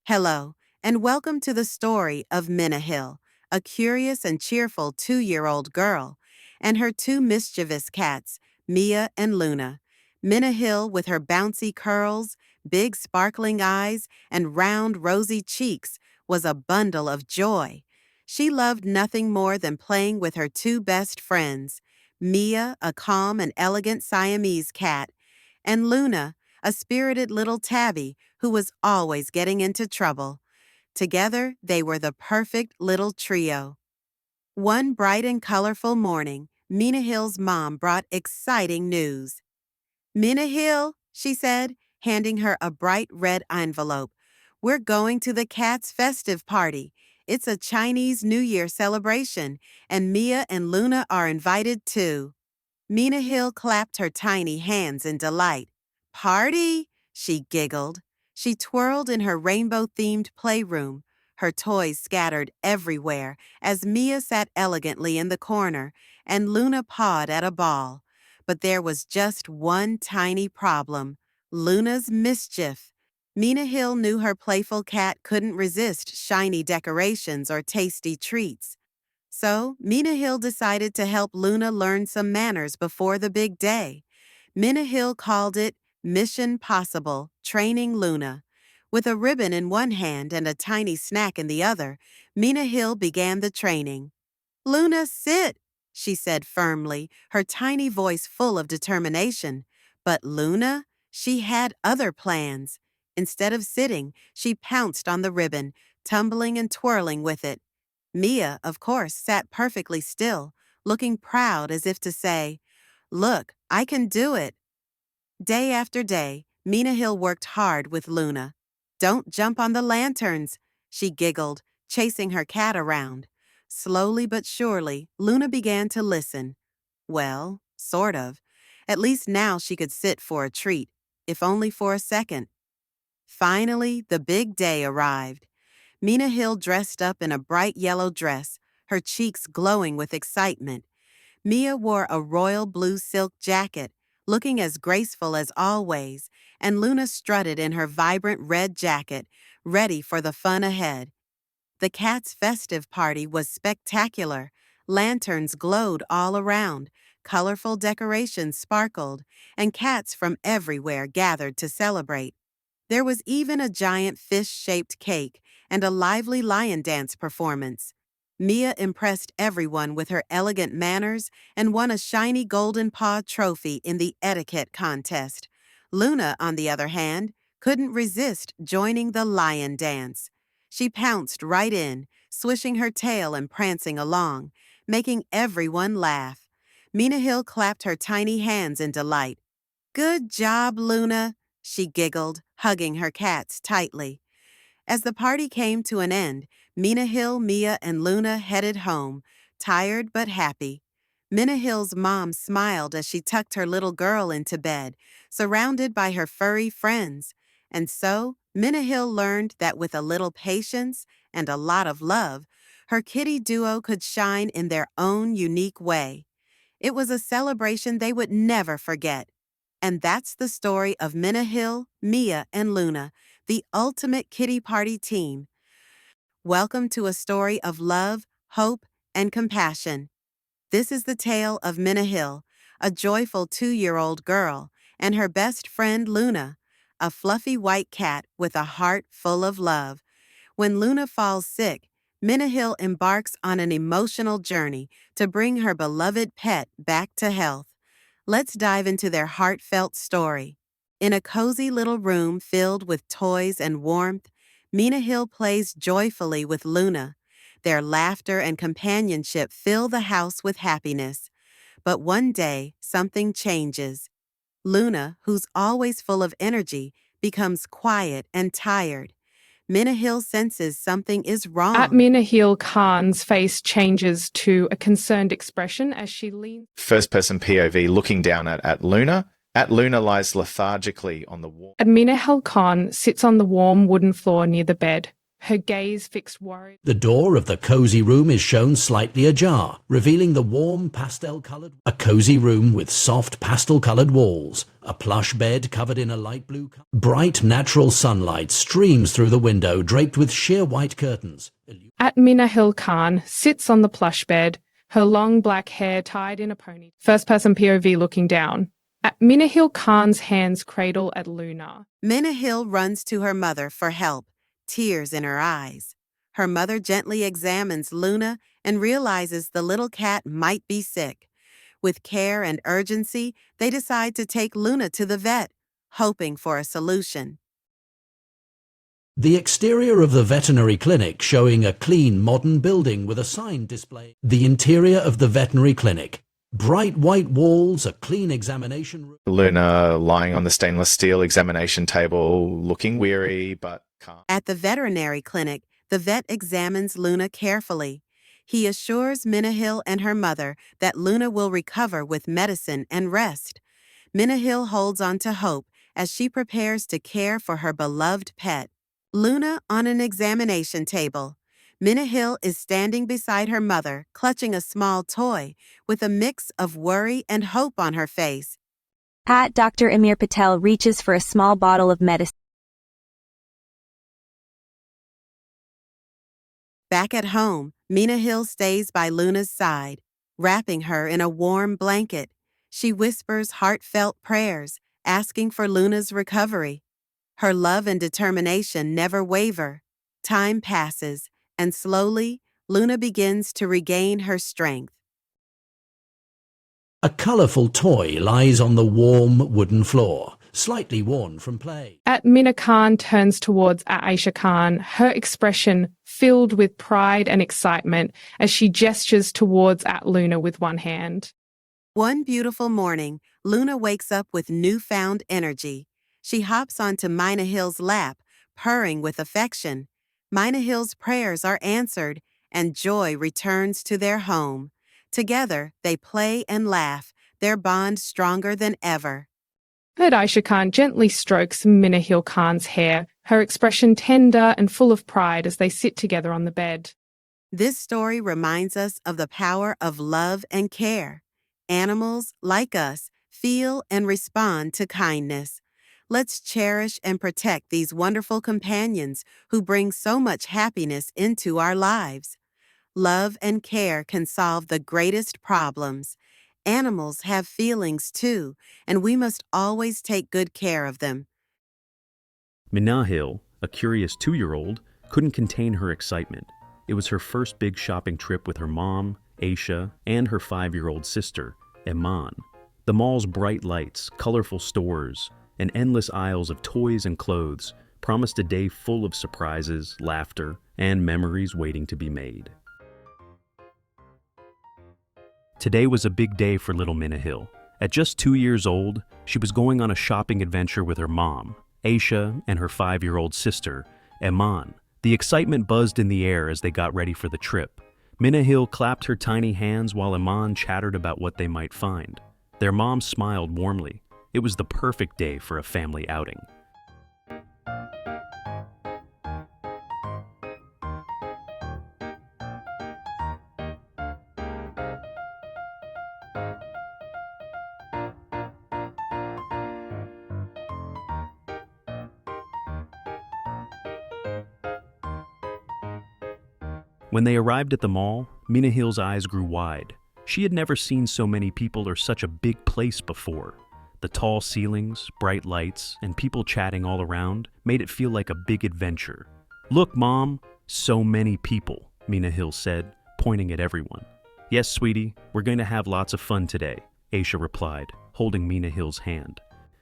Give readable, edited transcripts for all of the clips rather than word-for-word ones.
Hello, and welcome to the story of Minahil, a curious and cheerful 2-year-old girl, and her two mischievous cats, Mia and Luna. Minahil, with her bouncy curls, big sparkling eyes, and round rosy cheeks, was a bundle of joy. She loved nothing more than playing with her two best friends, Mia, a calm and elegant Siamese cat, and Luna, a spirited little tabby who was always getting into trouble. Together, they were the perfect little trio. One bright and colorful morning, Minahil's mom brought exciting news. Minahil, she said, handing her a bright red envelope. We're going to the cat's festive party. It's a Chinese New Year celebration, and Mia and Luna are invited too. Minahil clapped her tiny hands in delight. Party? She giggled. She twirled in her rainbow-themed playroom, her toys scattered everywhere as Mia sat elegantly in the corner and Luna pawed at a ball. But there was just one tiny problem: Luna's mischief. Minahil knew her playful cat couldn't resist shiny decorations or tasty treats. So, Minahil decided to help Luna learn some manners before the big day. Minahil called it Mission Possible, Training Luna. With a ribbon in one hand and a tiny snack in the other, Minahil began the training. Luna, sit, she said firmly, her tiny voice full of determination. But Luna, she had other plans. Instead of sitting, she pounced on the ribbon, tumbling and twirling with it. Mia, of course, sat perfectly still, looking proud as if to say, Look, I can do it. Day after day, Minahil worked hard with Luna. Don't jump on the lanterns, she giggled, chasing her cat around. Slowly but surely, Luna began to listen. Well, sort of. At least now she could sit for a treat, if only for a second. Finally, the big day arrived. Minahil dressed up in a bright yellow dress, her cheeks glowing with excitement. Mia wore a royal blue silk jacket, looking as graceful as always, and Luna strutted in her vibrant red jacket, ready for the fun ahead. The cat's festive party was spectacular. Lanterns glowed all around, colorful decorations sparkled, and cats from everywhere gathered to celebrate. There was even a giant fish-shaped cake and a lively lion dance performance. Mia impressed everyone with her elegant manners and won a shiny golden paw trophy in the etiquette contest. Luna, on the other hand, couldn't resist joining the lion dance. She pounced right in, swishing her tail and prancing along, making everyone laugh. Minahil clapped her tiny hands in delight. Good job, Luna, she giggled, hugging her cats tightly. As the party came to an end, Minahil, Mia, and Luna headed home, tired but happy. Minahil's mom smiled as she tucked her little girl into bed, surrounded by her furry friends. And so, Minahil learned that with a little patience and a lot of love, her kitty duo could shine in their own unique way. It was a celebration they would never forget. And that's the story of Minahil, Mia, and Luna, the ultimate kitty party team. Welcome to a story of love, hope, and compassion. This is the tale of Minahil, a joyful 2-year-old girl, and her best friend Luna, a fluffy white cat with a heart full of love. When Luna falls sick, Minahil embarks on an emotional journey to bring her beloved pet back to health. Let's dive into their heartfelt story. In a cozy little room filled with toys and warmth, Minahil plays joyfully with Luna. Their laughter and companionship fill the house with happiness. But one day, something changes. Luna, who's always full of energy, becomes quiet and tired. Minahil senses something is At wrong. Minahil, Khan's face changes to a concerned expression as she leans. First person POV looking down at Luna. At Luna lies lethargically on the wall. Minahil Khan sits on the warm wooden floor near the bed. her gaze fixed worried. The door of the cozy room is shown slightly ajar, revealing the warm pastel-colored... A cozy room with soft pastel-colored walls, a plush bed covered in a light blue... Bright natural sunlight streams through the window, draped with sheer white curtains. At Minahil Khan sits on the plush bed, her long black hair tied in a pony. First-person POV looking down. At Minahil Khan's hands cradle at Luna. Minahil runs to her mother for help, tears in her eyes. Her mother gently examines Luna and realizes the little cat might be sick. With care and urgency, they decide to take Luna to the vet, hoping for a solution. The exterior of the veterinary clinic showing a clean, modern building with a sign display. The interior of the veterinary clinic. Bright white walls, a clean examination room. Luna lying on the stainless steel examination table, looking weary but calm. At the veterinary clinic, the vet examines Luna carefully. He assures Minahil and her mother that Luna will recover with medicine and rest. Minahil holds on to hope as she prepares to care for her beloved pet. Luna on an examination table. Minahil is standing beside her mother, clutching a small toy, with a mix of worry and hope on her face. At Dr. Amir Patel reaches for a small bottle of medicine. Back at home, Minahil stays by Luna's side, wrapping her in a warm blanket. She whispers heartfelt prayers, asking for Luna's recovery. Her love and determination never waver. Time passes, and slowly, Luna begins to regain her strength. A colorful toy lies on the warm wooden floor, slightly worn from play. At Mina Khan turns towards Aisha Khan, her expression filled with pride and excitement as she gestures towards Luna with one hand. One beautiful morning, Luna wakes up with newfound energy. She hops onto Minahil's lap, purring with affection. Minahil's prayers are answered, and joy returns to their home. Together, they play and laugh, their bond stronger than ever. Aisha Khan gently strokes Minahil Khan's hair, her expression tender and full of pride as they sit together on the bed. This story reminds us of the power of love and care. Animals, like us, feel and respond to kindness. Let's cherish and protect these wonderful companions who bring so much happiness into our lives. Love and care can solve the greatest problems. Animals have feelings too, and we must always take good care of them. Minahil, a curious 2-year-old, couldn't contain her excitement. It was her first big shopping trip with her mom, Aisha, and her 5-year-old sister, Iman. The mall's bright lights, colorful stores, and endless aisles of toys and clothes promised a day full of surprises, laughter, and memories waiting to be made. Today was a big day for little Minahil. At just 2 years old, she was going on a shopping adventure with her mom, Aisha, and her 5-year-old sister, Iman. The excitement buzzed in the air as they got ready for the trip. Minahil clapped her tiny hands while Iman chattered about what they might find. Their mom smiled warmly. It was the perfect day for a family outing. When they arrived at the mall, Minahil's eyes grew wide. She had never seen so many people or such a big place before. The tall ceilings, bright lights, and people chatting all around made it feel like a big adventure. "Look, Mom, so many people," Minahil said, pointing at everyone. "Yes, sweetie, we're going to have lots of fun today," Aisha replied, holding Minahil's hand.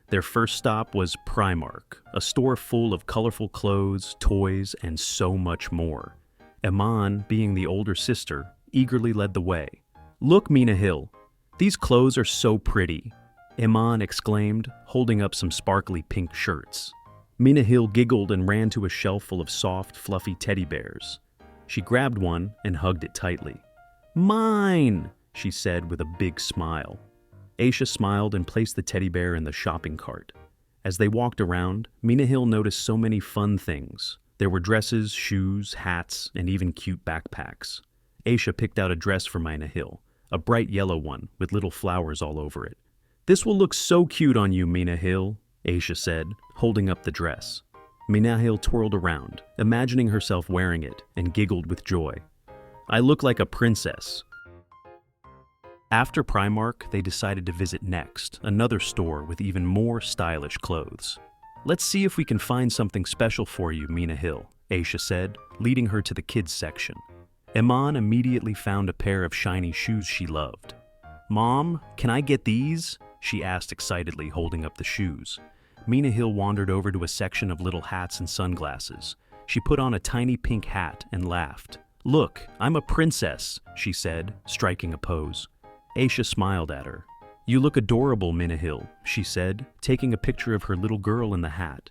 Their first stop was Primark, a store full of colorful clothes, toys, and so much more. Iman, being the older sister, eagerly led the way. "Look, Minahil, these clothes are so pretty," Iman exclaimed, holding up some sparkly pink shirts. Minahil giggled and ran to a shelf full of soft, fluffy teddy bears. She grabbed one and hugged it tightly. "Mine," she said with a big smile. Aisha smiled and placed the teddy bear in the shopping cart. As they walked around, Minahil noticed so many fun things. There were dresses, shoes, hats, and even cute backpacks. Aisha picked out a dress for Minahil, a bright yellow one with little flowers all over it. "This will look so cute on you, Minahil," Aisha said, holding up the dress. Minahil twirled around, imagining herself wearing it, and giggled with joy. "I look like a princess." After Primark, they decided to visit Next, another store with even more stylish clothes. "Let's see if we can find something special for you, Minahil," Aisha said, leading her to the kids section. Iman immediately found a pair of shiny shoes she loved. "Mom, can I get these?" she asked excitedly, holding up the shoes. Minahil wandered over to a section of little hats and sunglasses. She put on a tiny pink hat and laughed. "Look, I'm a princess," she said, striking a pose. Aisha smiled at her. "You look adorable, Minahil," she said, taking a picture of her little girl in the hat.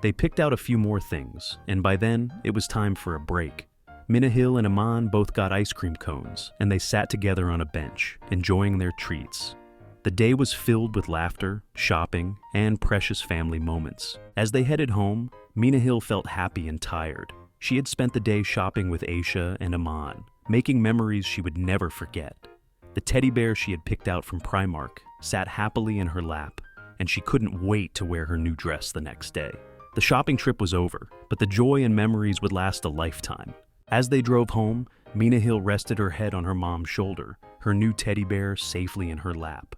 They picked out a few more things, and by then, it was time for a break. Minahil and Iman both got ice cream cones, and they sat together on a bench, enjoying their treats. The day was filled with laughter, shopping, and precious family moments. As they headed home, Minahil felt happy and tired. She had spent the day shopping with Aisha and Iman, making memories she would never forget. The teddy bear she had picked out from Primark sat happily in her lap, and she couldn't wait to wear her new dress the next day. The shopping trip was over, but the joy and memories would last a lifetime. As they drove home, Minahil rested her head on her mom's shoulder, her new teddy bear safely in her lap.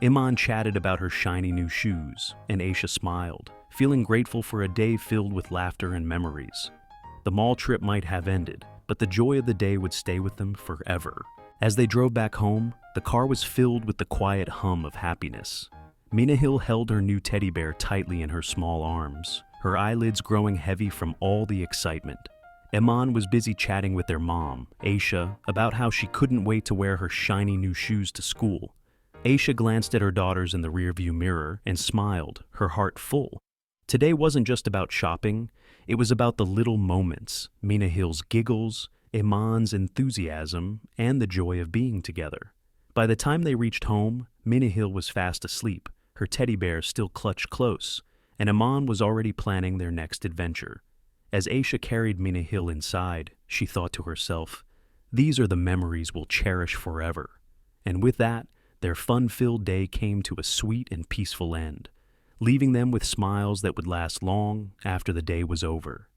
Iman chatted about her shiny new shoes, and Aisha smiled, feeling grateful for a day filled with laughter and memories. The mall trip might have ended, but the joy of the day would stay with them forever. As they drove back home, the car was filled with the quiet hum of happiness. Minahil held her new teddy bear tightly in her small arms, her eyelids growing heavy from all the excitement. Iman was busy chatting with their mom, Aisha, about how she couldn't wait to wear her shiny new shoes to school. Aisha glanced at her daughters in the rearview mirror and smiled, her heart full. Today wasn't just about shopping, it was about the little moments, Minahil's giggles, Iman's enthusiasm, and the joy of being together. By the time they reached home, Minahil was fast asleep, her teddy bear still clutched close, and Iman was already planning their next adventure. As Aisha carried Minahil inside, she thought to herself, "These are the memories we'll cherish forever." And with that, their fun-filled day came to a sweet and peaceful end, leaving them with smiles that would last long after the day was over.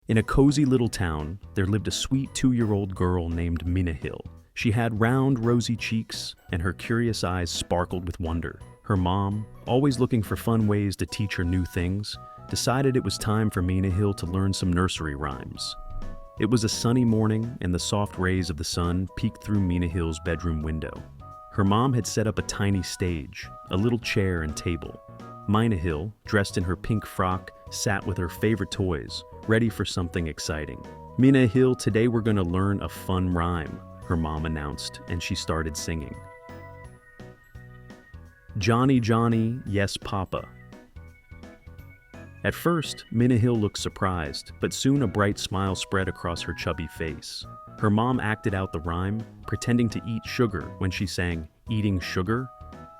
In a cozy little town, there lived a sweet 2-year-old girl named Minahil. She had round, rosy cheeks, and her curious eyes sparkled with wonder. Her mom, always looking for fun ways to teach her new things, decided it was time for Minahil to learn some nursery rhymes. It was a sunny morning, and the soft rays of the sun peeked through Minahil's bedroom window. Her mom had set up a tiny stage, a little chair and table. Minahil, dressed in her pink frock, sat with her favorite toys, ready for something exciting. "Minahil, today we're going to learn a fun rhyme," her mom announced, and she started singing. "Johnny, Johnny, yes, Papa." At first, Minahil looked surprised, but soon a bright smile spread across her chubby face. Her mom acted out the rhyme, pretending to eat sugar when she sang, "Eating sugar?"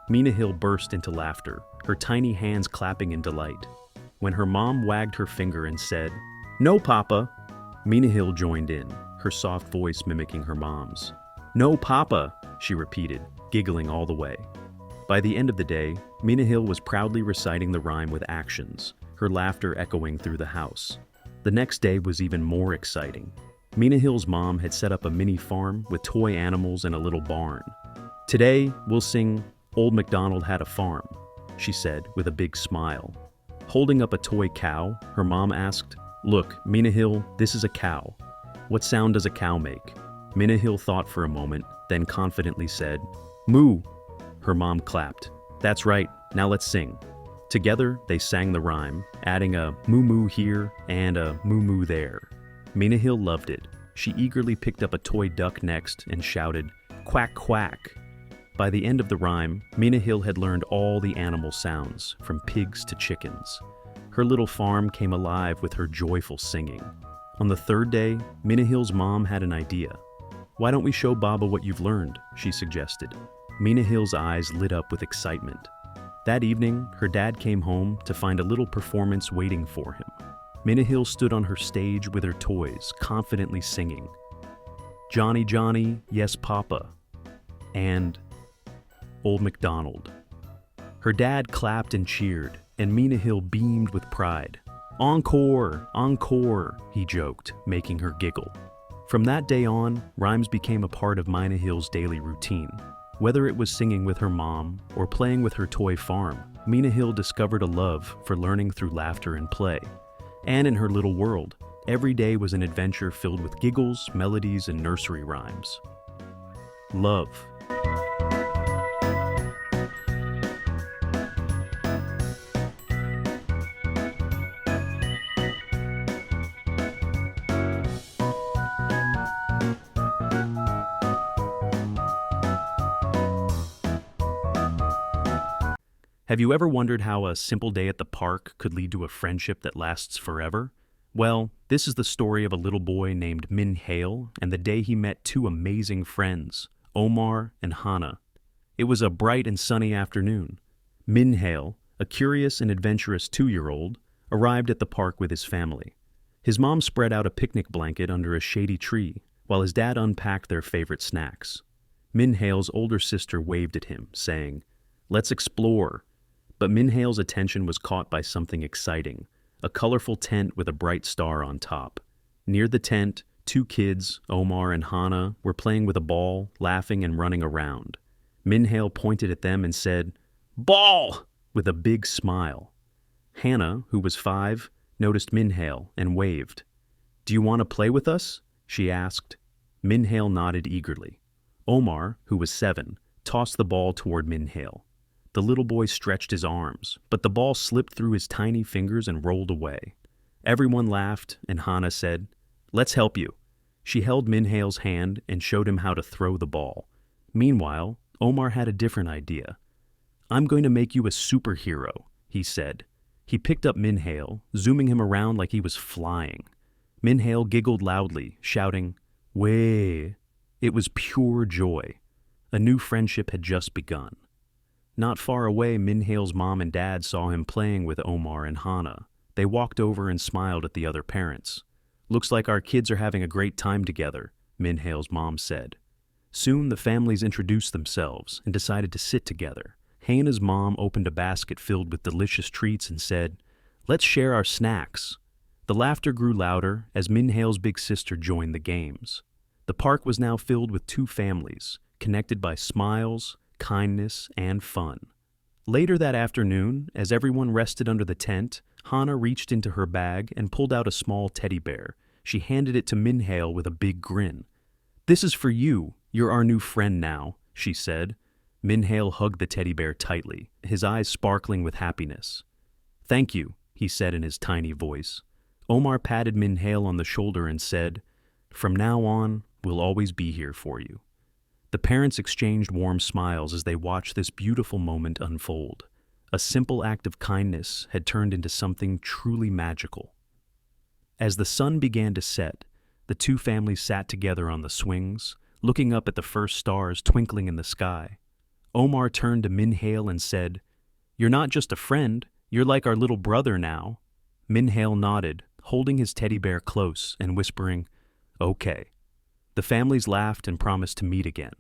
Minahil burst into laughter, her tiny hands clapping in delight. When her mom wagged her finger and said, "No, Papa," Minahil joined in, her soft voice mimicking her mom's. "No, Papa," she repeated, giggling all the way. By the end of the day, Minahil was proudly reciting the rhyme with actions, her laughter echoing through the house. The next day was even more exciting. Minahil's mom had set up a mini farm with toy animals and a little barn. "Today, we'll sing 'Old MacDonald Had a Farm,'" she said with a big smile. Holding up a toy cow, her mom asked, "Look, Minahil, this is a cow. What sound does a cow make?" Minahil thought for a moment, then confidently said, "Moo." Her mom clapped. "That's right, now let's sing." Together, they sang the rhyme, adding a moo-moo here and a moo-moo there. Minahil loved it. She eagerly picked up a toy duck next and shouted, "Quack, quack." By the end of the rhyme, Minahil had learned all the animal sounds, from pigs to chickens. Her little farm came alive with her joyful singing. On the third day, Minahil's mom had an idea. "Why don't we show Baba what you've learned?" she suggested. Minahil's eyes lit up with excitement. That evening, her dad came home to find a little performance waiting for him. Minahil stood on her stage with her toys, confidently singing, "Johnny, Johnny, yes, Papa," and "Old MacDonald." Her dad clapped and cheered, and Minahil beamed with pride. "Encore! Encore!" he joked, making her giggle. From that day on, rhymes became a part of Minahil's daily routine. Whether it was singing with her mom or playing with her toy farm, Minahil discovered a love for learning through laughter and play. And in her little world, every day was an adventure filled with giggles, melodies, and nursery rhymes. Love. Have you ever wondered how a simple day at the park could lead to a friendship that lasts forever? Well, this is the story of a little boy named Minahil and the day he met two amazing friends, Omar and Hannah. It was a bright and sunny afternoon. Minahil, a curious and adventurous 2-year-old, arrived at the park with his family. His mom spread out a picnic blanket under a shady tree, while his dad unpacked their favorite snacks. Minahil's older sister waved at him, saying, "Let's explore." But Minahil's attention was caught by something exciting, a colorful tent with a bright star on top. Near the tent, two kids, Omar and Hannah, were playing with a ball, laughing and running around. Minahil pointed at them and said, "Ball!" with a big smile. Hannah, who was 5, noticed Minahil and waved. "Do you want to play with us?" she asked. Minahil nodded eagerly. Omar, who was 7, tossed the ball toward Minahil. The little boy stretched his arms, but the ball slipped through his tiny fingers and rolled away. Everyone laughed, and Hannah said, "Let's help you." She held Minahil's hand and showed him how to throw the ball. Meanwhile, Omar had a different idea. "I'm going to make you a superhero," he said. He picked up Minahil, zooming him around like he was flying. Minahil giggled loudly, shouting, "Way!" It was pure joy. A new friendship had just begun. Not far away, Minahil's mom and dad saw him playing with Omar and Hannah. They walked over and smiled at the other parents. "Looks like our kids are having a great time together," Minahil's mom said. Soon the families introduced themselves and decided to sit together. Hannah's mom opened a basket filled with delicious treats and said, "Let's share our snacks." The laughter grew louder as Minahil's big sister joined the games. The park was now filled with two families, connected by smiles, kindness, and fun. Later that afternoon, as everyone rested under the tent, Hannah reached into her bag and pulled out a small teddy bear. She handed it to Minahil with a big grin. "This is for you. You're our new friend now," she said. Minahil hugged the teddy bear tightly, his eyes sparkling with happiness. "Thank you," he said in his tiny voice. Omar patted Minahil on the shoulder and said, "From now on, we'll always be here for you." The parents exchanged warm smiles as they watched this beautiful moment unfold. A simple act of kindness had turned into something truly magical. As the sun began to set, the two families sat together on the swings, looking up at the first stars twinkling in the sky. Omar turned to Minahil and said, "You're not just a friend, you're like our little brother now." Minahil nodded, holding his teddy bear close and whispering, "Okay." The families laughed and promised to meet again.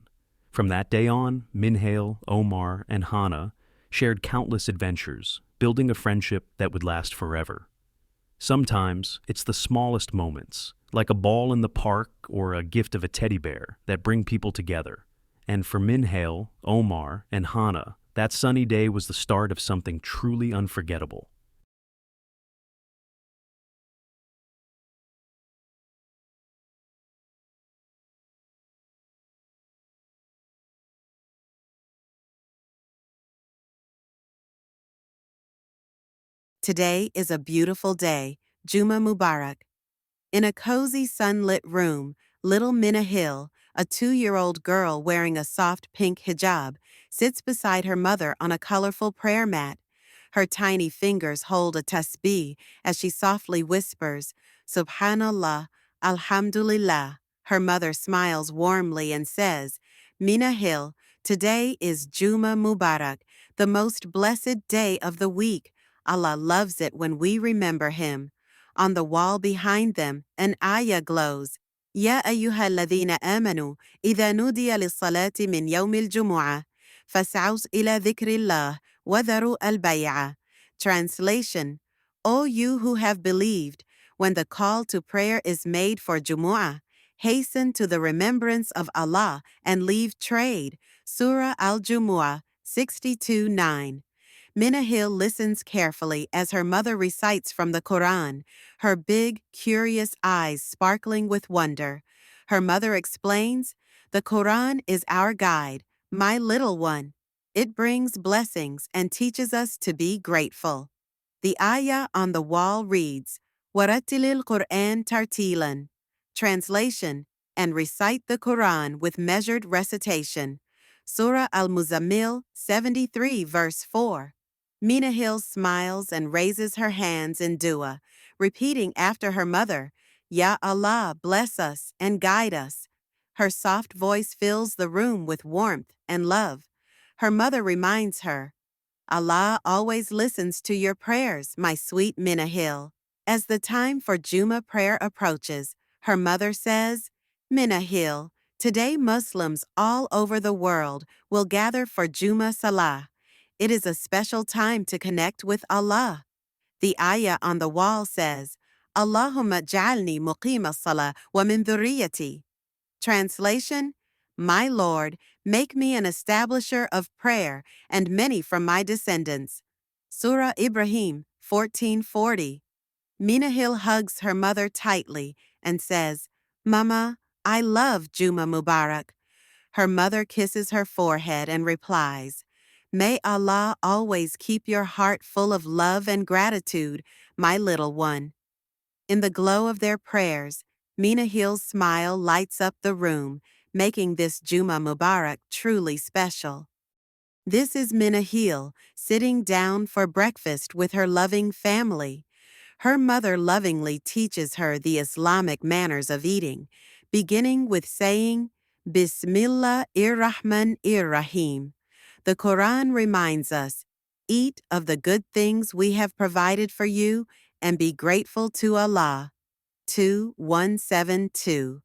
From that day on, Minahil, Omar, and Hannah shared countless adventures, building a friendship that would last forever. Sometimes it's the smallest moments, like a ball in the park or a gift of a teddy bear, that bring people together. And for Minahil, Omar, and Hannah, that sunny day was the start of something truly unforgettable. Today is a beautiful day. Juma Mubarak. In a cozy sunlit room, little Minahil, a 2-year-old girl wearing a soft pink hijab, sits beside her mother on a colorful prayer mat. Her tiny fingers hold a tasbih as she softly whispers, "Subhanallah, Alhamdulillah." Her mother smiles warmly and says, "Minahil, today is Juma Mubarak, the most blessed day of the week. Allah loves it when we remember Him." On the wall behind them, an ayah glows. يا أيها الذين آمنوا إذا نودي للصلاة من يوم الجمعة فاسعوا إلى ذكر الله وذروا البيع. Translation: O you who have believed, when the call to prayer is made for Jumu'ah, hasten to the remembrance of Allah and leave trade. Surah Al-Jumu'ah 62:9. Minahil listens carefully as her mother recites from the Quran, her big, curious eyes sparkling with wonder. Her mother explains, "The Quran is our guide, my little one. It brings blessings and teaches us to be grateful." The ayah on the wall reads, "Warattilil Quran tartilan." Translation: and recite the Quran with measured recitation. Surah Al-Muzammil 73 verse 4. Minahil smiles and raises her hands in dua, repeating after her mother, "Ya Allah, bless us and guide us." Her soft voice fills the room with warmth and love. Her mother reminds her, "Allah always listens to your prayers, my sweet Minahil." As the time for Juma prayer approaches, her mother says, "Minahil, today Muslims all over the world will gather for Juma Salah. It is a special time to connect with Allah." The ayah on the wall says, "Allahumma ja'alni muqima salah wa min dhurriyyati." Translation: My Lord, make me an establisher of prayer and many from my descendants. Surah Ibrahim 14:40. Minahil hugs her mother tightly and says, "Mama, I love Juma Mubarak." Her mother kisses her forehead and replies, "May Allah always keep your heart full of love and gratitude, my little one." In the glow of their prayers, Minahil's smile lights up the room, making this Juma Mubarak truly special. This is Minahil sitting down for breakfast with her loving family. Her mother lovingly teaches her the Islamic manners of eating, beginning with saying, "Bismillah ir-Rahman ir-Rahim." The Quran reminds us, "Eat of the good things we have provided for you and be grateful to Allah." 2172.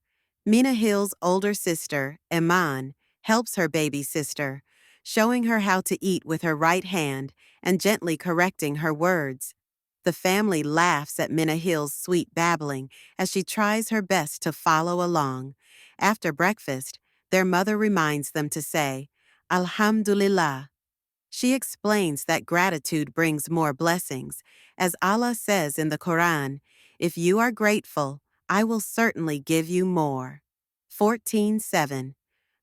Minahil's older sister, Iman, helps her baby sister, showing her how to eat with her right hand and gently correcting her words. The family laughs at Minahil's sweet babbling as she tries her best to follow along. After breakfast, their mother reminds them to say, "Alhamdulillah." She explains that gratitude brings more blessings, as Allah says in the Quran, "If you are grateful, I will certainly give you more." 14:7.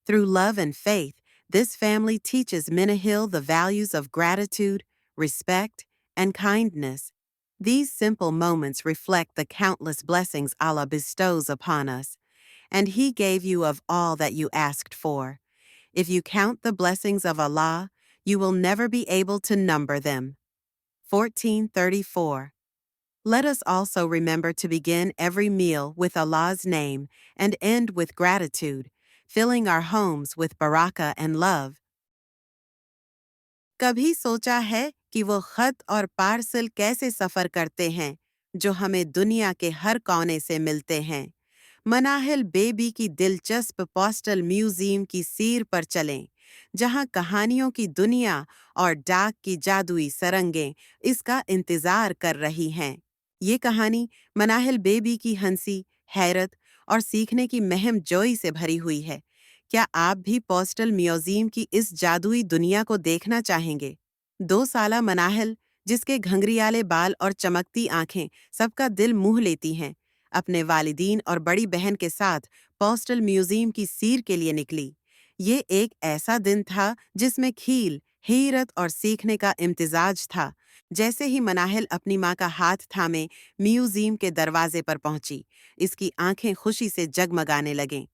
Through love and faith, this family teaches Minahil the values of gratitude, respect, and kindness. These simple moments reflect the countless blessings Allah bestows upon us. "And He gave you of all that you asked for." If you count the blessings of Allah, you will never be able to number them. 14:34. Let us also remember to begin every meal with Allah's name and end with gratitude, filling our homes with barakah and love. कभी सोचा है कि वो खत और parcel कैसे सफ़र करते हैं जो हमें दुनिया के हर कोने से मिलते हैं? मनाहिल बेबी की दिलचस्प पोस्टल म्यूजियम की सीर पर चलें, जहां कहानियों की दुनिया और डाक की जादुई सरंगें इसका इंतजार कर रही हैं। ये कहानी मनाहिल बेबी की हंसी, हैरत और सीखने की महम जोई से भरी हुई है। क्या आप भी पोस्टल म्यूजियम की इस जादुई दुनिया को देखना चाहेंगे? 2 साला मनाहिल, जिसके घंघरियाले बाल और चमकती आंखें सबका दिल मोह लेती हैं, अपने वालिदीन और बड़ी बहन के साथ पोस्टल म्यूजियम की सीर के लिए निकली। ये एक ऐसा दिन था जिसमें खील, हैरत और सीखने का इम्तिजाज था। जैसे ही मनाहिल अपनी माँ का हाथ थामे म्यूजियम के दरवाजे पर पहुंची, इसकी आंखें खुशी से जगमगाने लगें।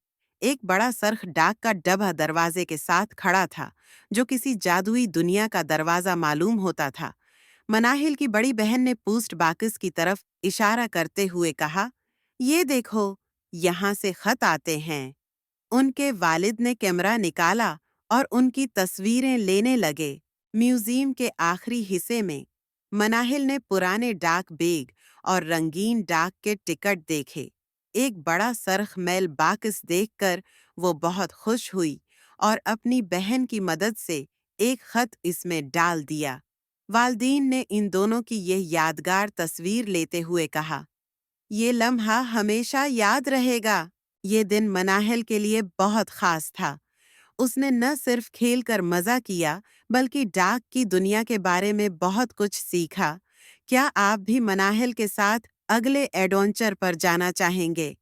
एक बड़ा सरख डाक का डब्बा दरवाजे के साथ खड़ा था, जो किसी जादुई दुनिया का दरवाजा मालूम होता था। मनाहिल की बड़ी बहन ने पोस्ट बाकस की तरफ इशारा करते हुए कहा, "ये देखो, यहाँ से खत आते हैं।" उनके वालिद ने कैमरा निकाला और उनकी तस्वीरें लेने लगे। म्यूजियम के आखिरी हिस्से में मनाहिल ने पुराने डाक बेग और रंगीन डाक के टिकट देखे। एक बड़ा सरख मैल बाकस देखकर वो बहुत खुश हुई और अपनी बहन की मदद से एक खत इसमें डाल दिया। वालदीन ने इन दोनों की यह यादगार तस्वीर लेते हुए कहा, ये लम्हा हमेशा याद रहेगा। ये दिन मनाहिल के लिए बहुत खास था। उसने न सिर्फ खेल कर मजा किया बल्कि डाक की दुनिया के बारे में बहुत कुछ सीखा। क्या आप भी मनाहिल के साथ अगले एडवेंचर पर जाना चाहेंगे?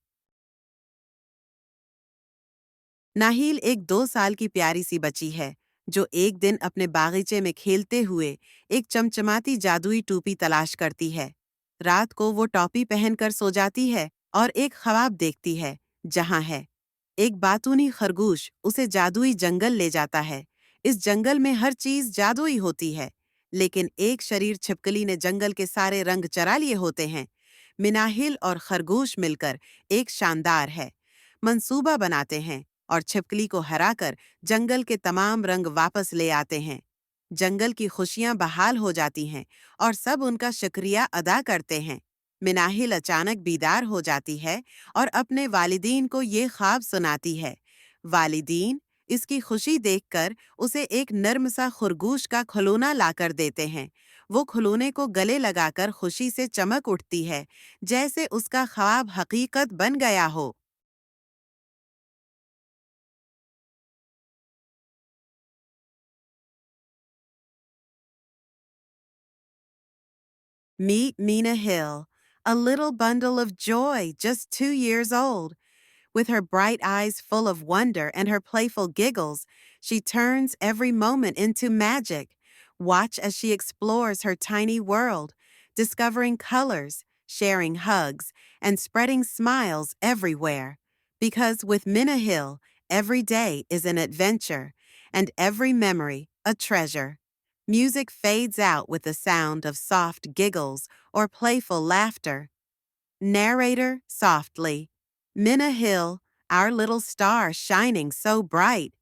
नाहिल एक 2 साल की प्यारी सी बच्ची है जो एक दिन अपने बागीचे में खेलते हुए एक चमचमाती जादुई टोपी तलाश करती है। रात को वो टोपी पहनकर सो जाती है और एक ख्वाब देखती है जहां है एक बातूनी खरगोश उसे जादुई जंगल ले जाता है। इस जंगल में हर चीज जादुई होती है, लेकिन एक शरीर छिपकली ने जंगल के सारे रंग चरा लिए होते हैं। मिनाहिल और खरगोश मिलकर एक शानदार है मंसूबा बनाते हैं और छिपकली को हराकर जंगल के तमाम रंग वापस ले आते हैं। जंगल की खुशियां बहाल हो जाती हैं और सब उनका शुक्रिया अदा करते हैं। मिनाहिल अचानक बीदार हो जाती है और अपने वालिदीन को ये ख्वाब सुनाती है। वालिदीन इसकी खुशी देखकर उसे एक नर्म सा खरगोश का खिलौना लाकर देते हैं। वो खिलौने को गले लगाकर खुशी से चमक उठती है, जैसे उसका ख्वाब हकीकत बन गया हो। Meet Minahil, a little bundle of joy, just 2 years old. With her bright eyes full of wonder and her playful giggles, she turns every moment into magic. Watch as she explores her tiny world, discovering colors, sharing hugs, and spreading smiles everywhere. Because with Minahil, every day is an adventure, and every memory a treasure. Music fades out with the sound of soft giggles or playful laughter. Narrator softly. Minahil, our little star shining so bright,